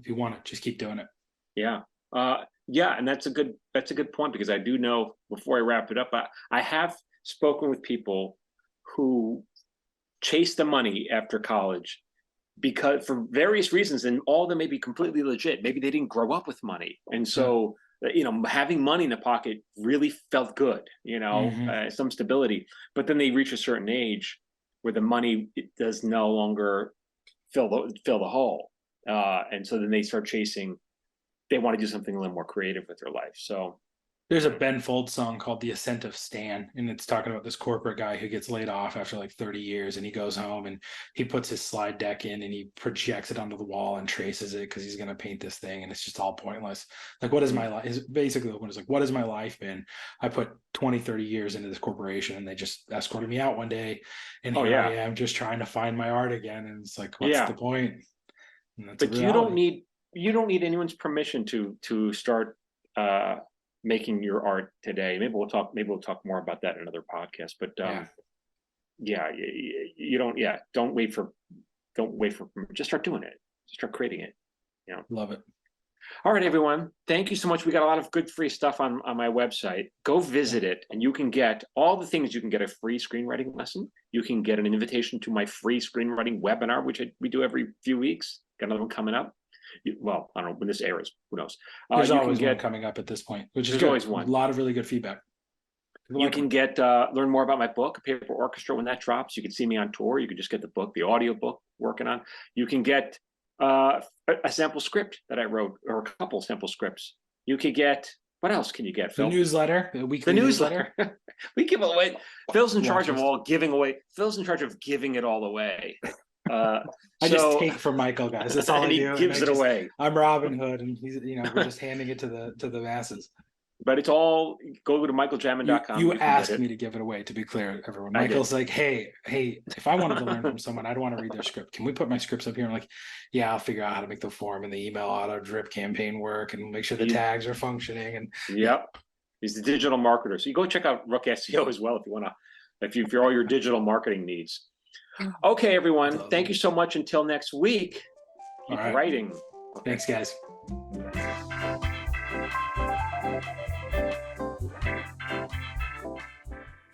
want to, just keep doing it. Yeah. And that's a good point, because I do know, before I wrap it up, I have spoken with people who chase the money after college because for various reasons, and all of them may be completely legit. Maybe they didn't grow up with money. And so, having money in the pocket really felt good, some stability. But then they reach a certain age where the money does no longer fill the hole. And so then they start chasing, they want to do something a little more creative with their life. So there's a Ben Folds song called The Ascent of Stan, and it's talking about this corporate guy who gets laid off after like 30 years, and he goes home and he puts his slide deck in and he projects it onto the wall and traces it because he's going to paint this thing, and it's just all pointless. Like, what is my life? Is basically the one is like, what has my life been? I put 20, 30 years into this corporation, and they just escorted me out one day, and here I am just trying to find my art again, and it's like, what's the point? But you don't need anyone's permission to start making your art today. Maybe we'll talk more about that in another podcast. But don't wait for just start doing it. Just start creating it. Love it. All right, everyone. Thank you so much. We got a lot of good free stuff on my website. Go visit it, and you can get all the things. You can get a free screenwriting lesson. You can get an invitation to my free screenwriting webinar, which we do every few weeks. Got another one coming up. Well, I don't know when this airs. Who knows? There's always one coming up at this point, which is always one. A lot of really good feedback. You can get learn more about my book, Paper Orchestra, when that drops. You can see me on tour. You can just get the book, the audio book working on. You can get a sample script that I wrote, or a couple sample scripts. You could get, what else can you get, Phil? The newsletter, the weekly newsletter. We give it away. Phil's in charge of giving it all away. I just take from Michael, guys. That's all I do. He gives it away. I'm Robin Hood, and he's, we're just handing it to the masses. But it's all, go to michaeljamin.com. You asked me to give it away, to be clear, everyone. Michael's like, hey, if I wanted to learn from someone, I'd want to read their script. Can we put my scripts up here? I'm like, yeah, I'll figure out how to make the form and the email auto drip campaign work and make sure the tags are functioning. And he's the digital marketer. So you go check out Rook SEO as well if you want to, for all your digital marketing needs. Okay, everyone. Thank you so much. Until next week, keep writing. Thanks, guys.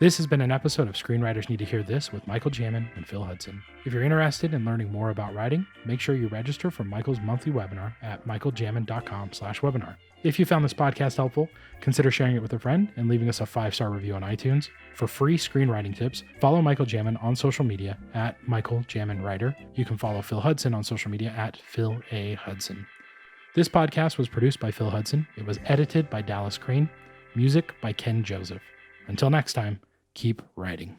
This has been an episode of Screenwriters Need to Hear This with Michael Jamin and Phil Hudson. If you're interested in learning more about writing, make sure you register for Michael's monthly webinar at michaeljamin.com/webinar. If you found this podcast helpful, consider sharing it with a friend and leaving us a 5-star review on iTunes. For free screenwriting tips, follow Michael Jamin on social media at Michael Jamin Writer. You can follow Phil Hudson on social media at Phil A. Hudson. This podcast was produced by Phil Hudson. It was edited by Dallas Crane. Music by Ken Joseph. Until next time, keep writing.